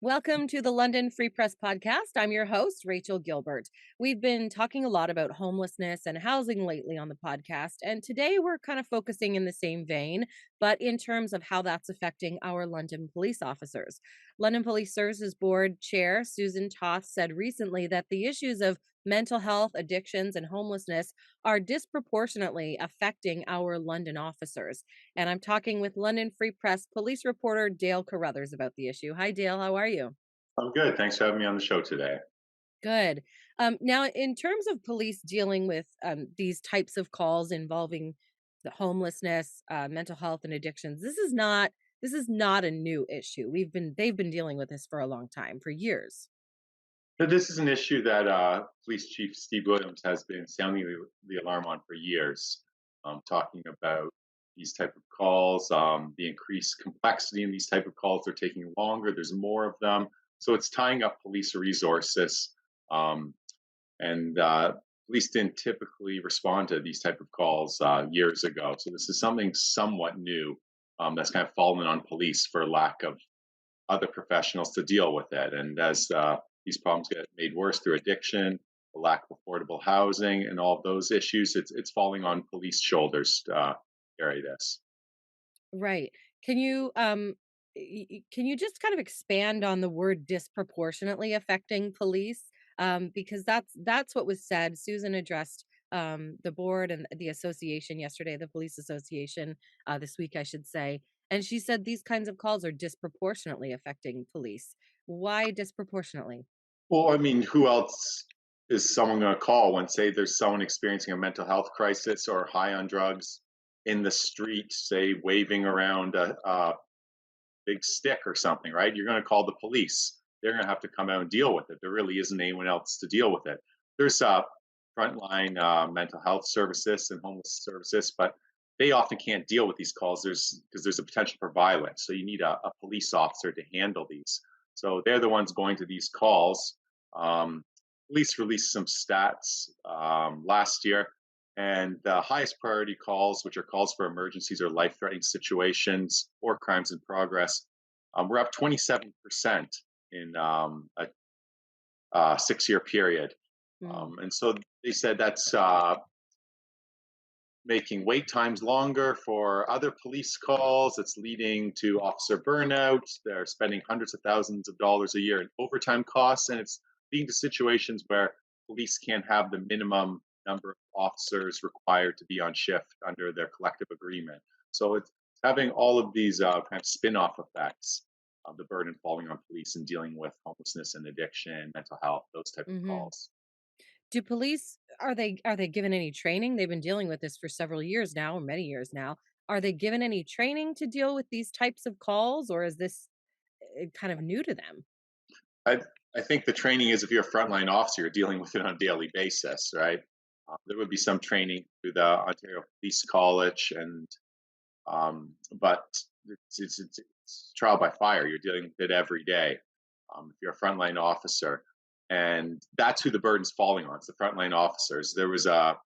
Welcome to the London Free Press Podcast. I'm your host, Rachel Gilbert. We've been talking a lot about homelessness and housing lately on the podcast, and today we're kind of focusing in the same vein, but in terms of how that's affecting our London police officers. London Police Services Board Chair Susan Toth said recently that the issues of mental health, addictions, and homelessness are disproportionately affecting our London officers. And I'm talking with London Free Press police reporter Dale Carruthers about the issue. Hi, Dale. How are you? I'm good. Thanks for having me on the show today. Good. Now, in terms of police dealing with these types of calls involving the homelessness, mental health, and addictions, this is not a new issue. They've been dealing with this for a long time, for years. But this is an issue that Police Chief Steve Williams has been sounding the alarm on for years, talking about these type of calls, the increased complexity in these type of calls. They're taking longer. There's more of them, so it's tying up police resources. Um, and police didn't typically respond to these type of calls years ago. So this is something somewhat new that's kind of fallen on police for lack of other professionals to deal with it. And as these problems get made worse through addiction, the lack of affordable housing, and all of those issues, it's falling on police shoulders to carry this. Right. Can you can you just kind of expand on the word disproportionately affecting police? Because that's what was said. Susan addressed the board and the association yesterday, the police association, this week, I should say. And she said these kinds of calls are disproportionately affecting police. Why disproportionately? Well, I mean, who else is someone going to call when, say, there's someone experiencing a mental health crisis or high on drugs in the street, say, waving around a big stick or something, right? You're going to call the police. They're going to have to come out and deal with it. There really isn't anyone else to deal with it. There's frontline mental health services and homeless services, but they often can't deal with these calls. Because there's a potential for violence, so you need a police officer to handle these. So they're the ones going to these calls. Um, Police released some stats last year, and the highest priority calls, which are calls for emergencies or life-threatening situations or crimes in progress, we're up 27% in a 6-year period. Mm, And so they said that's making wait times longer for other police calls. It's leading to officer burnout. They're spending hundreds of thousands of dollars a year in overtime costs, and it's leading to situations where police can't have the minimum number of officers required to be on shift under their collective agreement. So it's having all of these kind of spin-off effects of the burden falling on police and dealing with homelessness and addiction, mental health, those type of mhm. calls. Do police are they given any training? They've been dealing with this for several years now, or many years now. Are they given any training to deal with these types of calls, or is this kind of new to them? I I think the training is if you're a frontline officer, you're dealing with it on a daily basis, right? There would be some training through the Ontario Police College, and but it's trial by fire. You're dealing with it every day. If you're a frontline officer, and that's who the burden's falling on. It's the frontline officers. There was a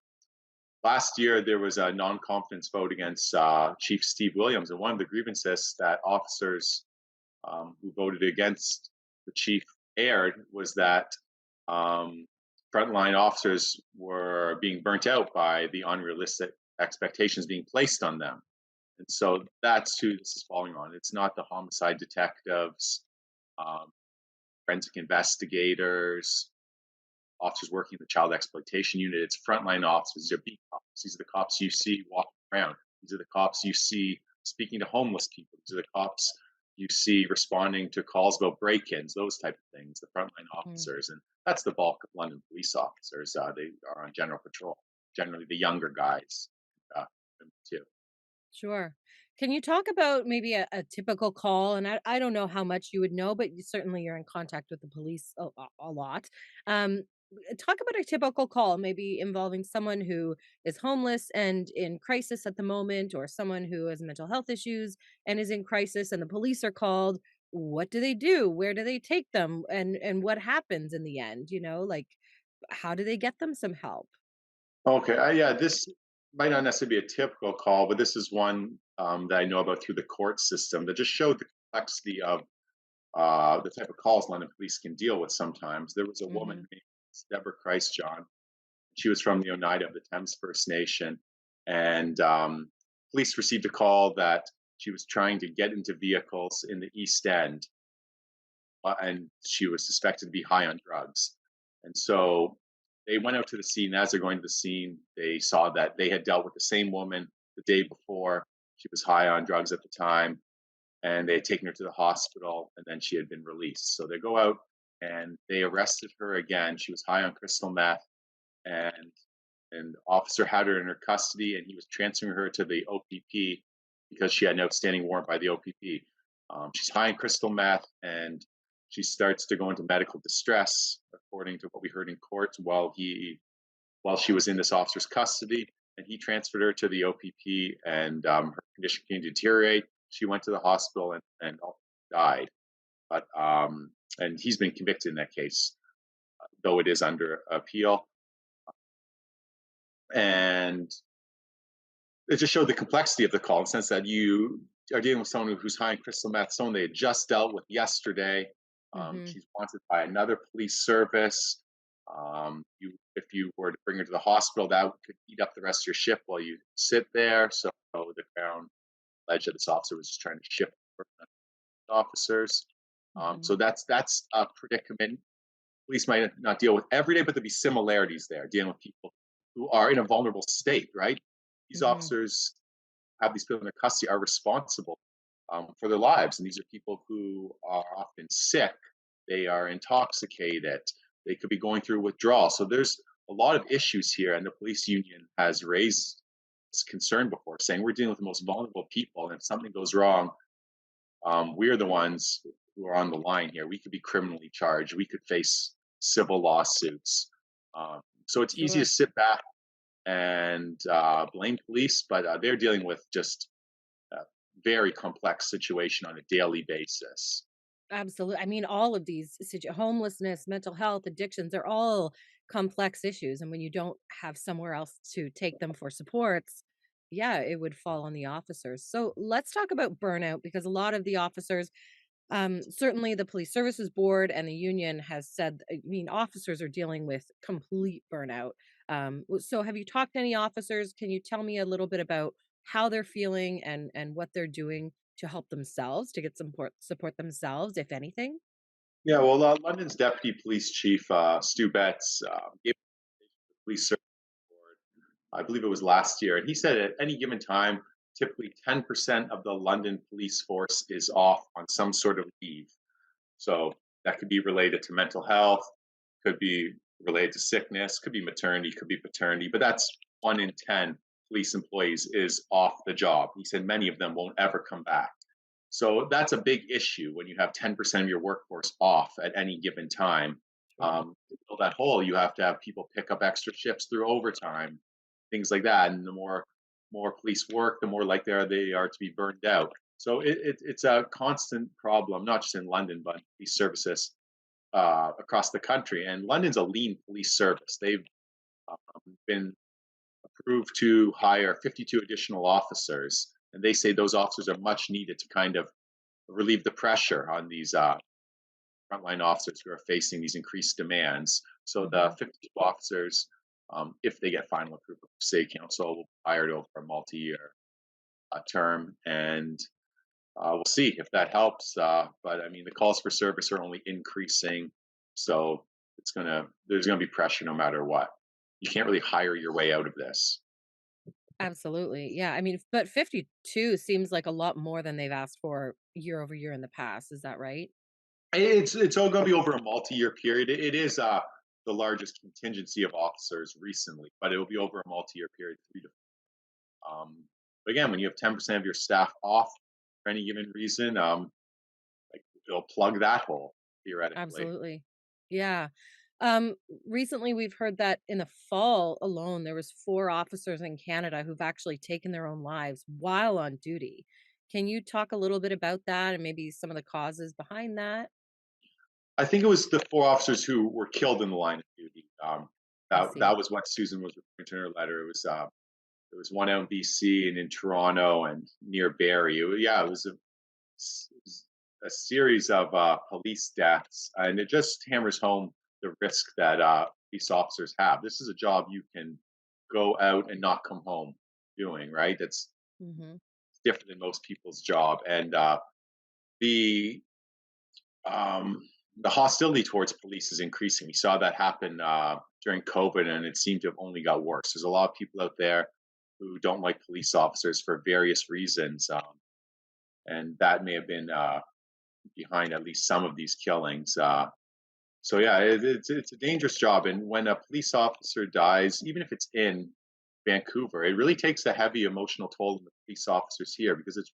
last year there was a non-confidence vote against Chief Steve Williams, and one of the grievances that officers who voted against the chief aired was that um, frontline officers were being burnt out by the unrealistic expectations being placed on them. And so that's who this is falling on. It's not the homicide detectives, um, forensic investigators, officers working in the child exploitation unit. It's frontline officers. These are beat cops. These are the cops you see walking around. These are the cops you see speaking to homeless people. These are the cops you see responding to calls about break-ins, those type of things. The frontline Mm, officers, and that's the bulk of London police officers. They are on general patrol. Generally, the younger guys uh, too. sure. Can you talk about maybe a typical call? And I don't know how much you would know, but certainly you're in contact with the police a lot. Um, Talk about a typical call, maybe involving someone who is homeless and in crisis at the moment, or someone who has mental health issues and is in crisis, and the police are called. What do they do? Where do they take them? And what happens in the end? Like how do they get them some help? Okay, yeah, this might not necessarily be a typical call, but this is one that I know about through the court system that just showed the complexity of the type of calls London police can deal with sometimes. There was a woman Mhm. named Deborah Christjohn. She was from the Oneida of the Thames First Nation, and police received a call that she was trying to get into vehicles in the East End, and she was suspected to be high on drugs. And so they went out to the scene. As they're going to the scene, they saw that they had dealt with the same woman the day before. She was high on drugs at the time, and they had taken her to the hospital, and then she had been released. So they go out and they arrested her again. She was high on crystal meth, and an officer had her in her custody, and he was transferring her to the OPP because she had an outstanding warrant by the OPP. She's high in crystal meth, and she starts to go into medical distress, according to what we heard in court, while she was in this officer's custody. And he transferred her to the OPP, and her condition continued to deteriorate. She went to the hospital and died. But and he's been convicted in that case, though it is under appeal. And it just showed the complexity of the call in the sense that you are dealing with someone who's high in crystal meth, someone they had just dealt with yesterday. Mhm. She's wanted by another police service. If you were to bring her to the hospital, that could eat up the rest of your shift while you sit there. So the Crown alleged that this officer was just trying to shift officers. Mhm. So that's a predicament police might not deal with every day, but there'll be similarities there, dealing with people who are in a vulnerable state, right? These Mhm. officers have these people in their custody are responsible for their lives. And these are people who are often sick, they are intoxicated, they could be going through withdrawal. So there's a lot of issues here. And the police union has raised this concern before, saying we're dealing with the most vulnerable people. And if something goes wrong, we're the ones who are on the line here. We could be criminally charged. We could face civil lawsuits. So it's easy to Sure. sit back and blame police, but they're dealing with just a very complex situation on a daily basis. Absolutely. I mean, all of these homelessness, mental health, addictions, they're all complex issues. And when you don't have somewhere else to take them for supports, yeah, it would fall on the officers. So let's talk about burnout because a lot of the officers, certainly the Police Services Board and the union has said, I mean, officers are dealing with complete burnout. So have you talked to any officers? Can you tell me a little bit about how they're feeling and what they're doing to help themselves to get support themselves, if anything? Yeah, well, London's deputy police chief, Stu Betts, gave the police service board, I believe it was last year, and he said at any given time, typically 10% of the London police force is off on some sort of leave. So that could be related to mental health, could be related to sickness, could be maternity, could be paternity, but that's 1 in 10 police employees is off the job. He said many of them won't ever come back. So that's a big issue when you have 10% of your workforce off at any given time. Sure. To fill that hole, you have to have people pick up extra shifts through overtime, things like that. And the more police work, the more likely they are to be burned out. So it's a constant problem, not just in London, but these services across the country. And London's a lean police service. They've been approved to hire 52 additional officers, and they say those officers are much needed to kind of relieve the pressure on these frontline officers who are facing these increased demands. So the Mhm. 52 officers, if they get final approval from City Council, will be hired over a multi-year term, and we'll see if that helps. But I mean, the calls for service are only increasing, so there's gonna be pressure no matter what. You can't really hire your way out of this. Absolutely. Yeah. I mean, but 52 seems like a lot more than they've asked for year over year in the past. Is that right? It's all going to be over a multi-year period. It is the largest contingency of officers recently, but it will be over a multi-year period, three to. But again, when you have 10% of your staff off for any given reason, like it'll plug that hole theoretically. Absolutely. Yeah. Um, Recently we've heard that in the fall alone, there was 4 officers in Canada who've actually taken their own lives while on duty. Can you talk a little bit about that and maybe some of the causes behind that? I think it was the 4 officers who were killed in the line of duty. I That see. was what Susan was referring to in her letter. There was one out in BC and in Toronto and near Barrie. Yeah, it was a series of police deaths, and it just hammers home the risk that police officers have. This is a job you can go out and not come home doing, right? That's Hmm. different than most people's job, and the um, the hostility towards police is increasing. We saw that happen during COVID, and it seemed to have only got worse. There's a lot of people out there who don't like police officers for various reasons, and that may have been behind at least some of these killings. So yeah, it's a dangerous job, and when a police officer dies, even if it's in Vancouver, it really takes a heavy emotional toll on the police officers here because it's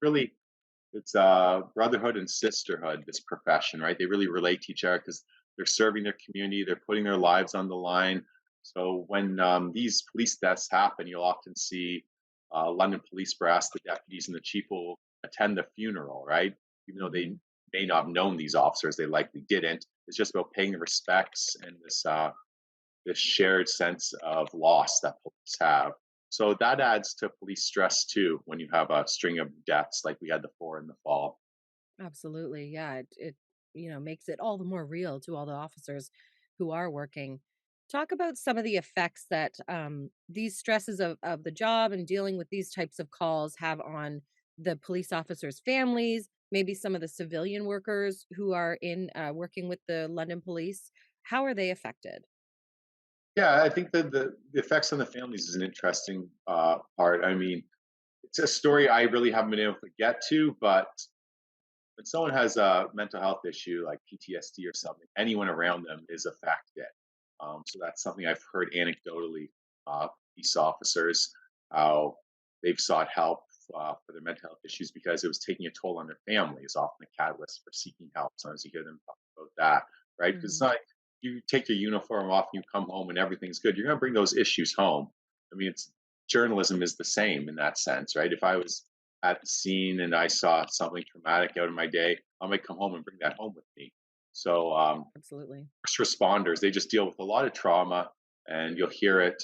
brotherhood and sisterhood. This profession, right? They really relate to each other because they're serving their community, they're putting their lives on the line. So when these police deaths happen, you'll often see London police brass, the deputies and the chief will attend the funeral, right? Even though they Hmm. may not have known these officers, they likely didn't. It's just about paying the respects and this shared sense of loss that police have. So that adds to police stress too when you have a string of deaths like we had the four in the fall. Absolutely. Yeah. It, makes it all the more real to all the officers who are working. Talk about some of the effects that these stresses of the job and dealing with these types of calls have on the police officers' families, maybe some of the civilian workers who are in working with the London police. How are they affected? Yeah, I think that the effects on the families is an interesting part. I mean, it's a story I really haven't been able to get to, but when someone has a mental health issue like PTSD or something, anyone around them is affected. So that's something I've heard anecdotally. Police officers, how they've sought help for their mental health issues because it was taking a toll on their family is often a catalyst for seeking help. Sometimes you hear them talk about that, right? Because it's Hmm. not like you take your uniform off and you come home and everything's good. You're going to bring those issues home. I mean, it's journalism is the same in that sense, right? If I was at the scene and I saw something traumatic out of my day, I might come home and bring that home with me. So Absolutely. first responders, they just deal with a lot of trauma, and you'll hear it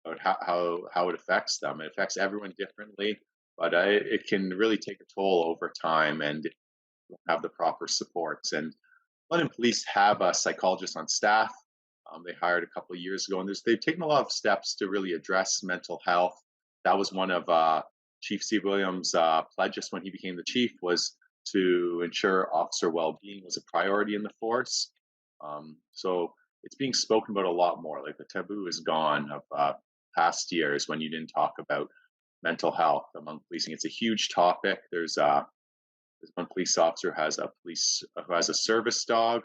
about how it affects them. It affects everyone differently, but it can really take a toll over time, and if you don't have the proper supports. And London Police have a psychologist on staff. They hired a couple of years ago, and they've taken a lot of steps to really address mental health. That was one of Chief Steve Williams' pledges when he became the chief was to ensure officer well-being was a priority in the force. So it's being spoken about a lot more. Like the taboo is gone of past years when you didn't talk about mental health among policing. It's a huge topic. There's one police officer who has a service dog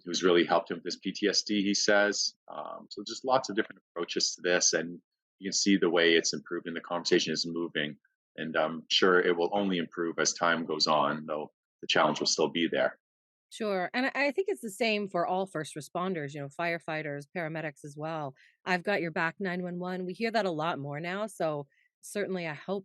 who's really helped him with his PTSD. He says so. Just lots of different approaches to this, and you can see the way it's improved and the conversation is moving. And I'm sure it will only improve as time goes on, though the challenge will still be there. Sure. And I think it's the same for all first responders, firefighters, paramedics as well. I've got your back 911. We hear that a lot more now. So certainly I hope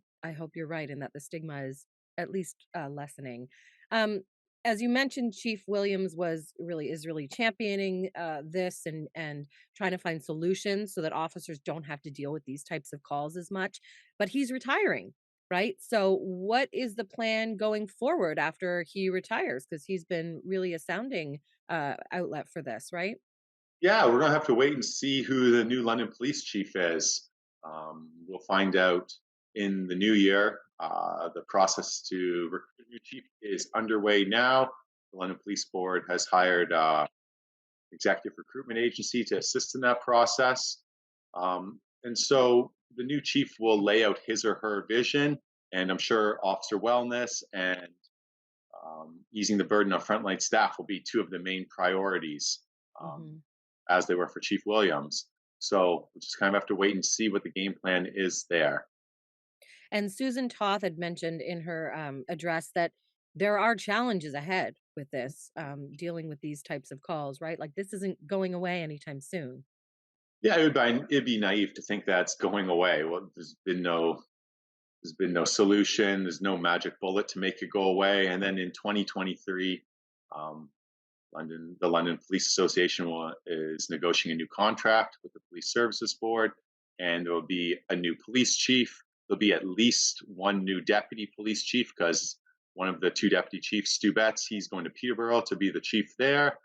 you're right in that the stigma is at least lessening. Um, as you mentioned, Chief Williams is really championing this and trying to find solutions so that officers don't have to deal with these types of calls as much. But he's retiring, right? So, what is the plan going forward after he retires? Because he's been really a sounding outlet for this, right? Yeah, we're gonna have to wait and see who the new London police chief is. We'll find out in the new year. The process to recruit a new chief is underway now. The London Police Board has hired executive recruitment agency to assist in that process. And so the new chief will lay out his or her vision, and I'm sure officer wellness and easing the burden on frontline staff will be two of the main priorities, um, Hmm. as they were for Chief Williams. So we just kind of have to wait and see what the game plan is there. And Susan Toth had mentioned in her address that there are challenges ahead with this, dealing with these types of calls, right? Like this isn't going away anytime soon. Yeah, it'd be naive to think that's going away. Well, there's been no solution. There's no magic bullet to make it go away. And then in 2023, um, the London Police Association is negotiating a new contract with the Police Services Board, and there will be a new police chief. There'll be at least one new deputy police chief because one of the two deputy chiefs, Stu Betts, he's going to Peterborough to be the chief there.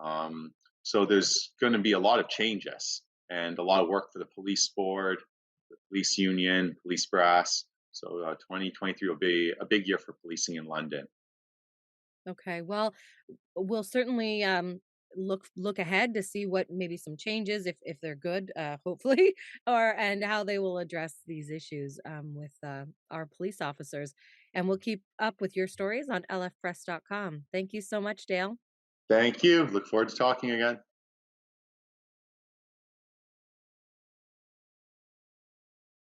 Um, so there's going to be a lot of changes and a lot of work for the police board, the police union, police brass. So 2023 will be a big year for policing in London. Okay. Well, we'll certainly look ahead to see what maybe some changes, if they're good, hopefully, or and how they will address these issues with our police officers. And we'll keep up with your stories on lfpress.com. Thank you so much, Dale. Thank you. Look forward to talking again.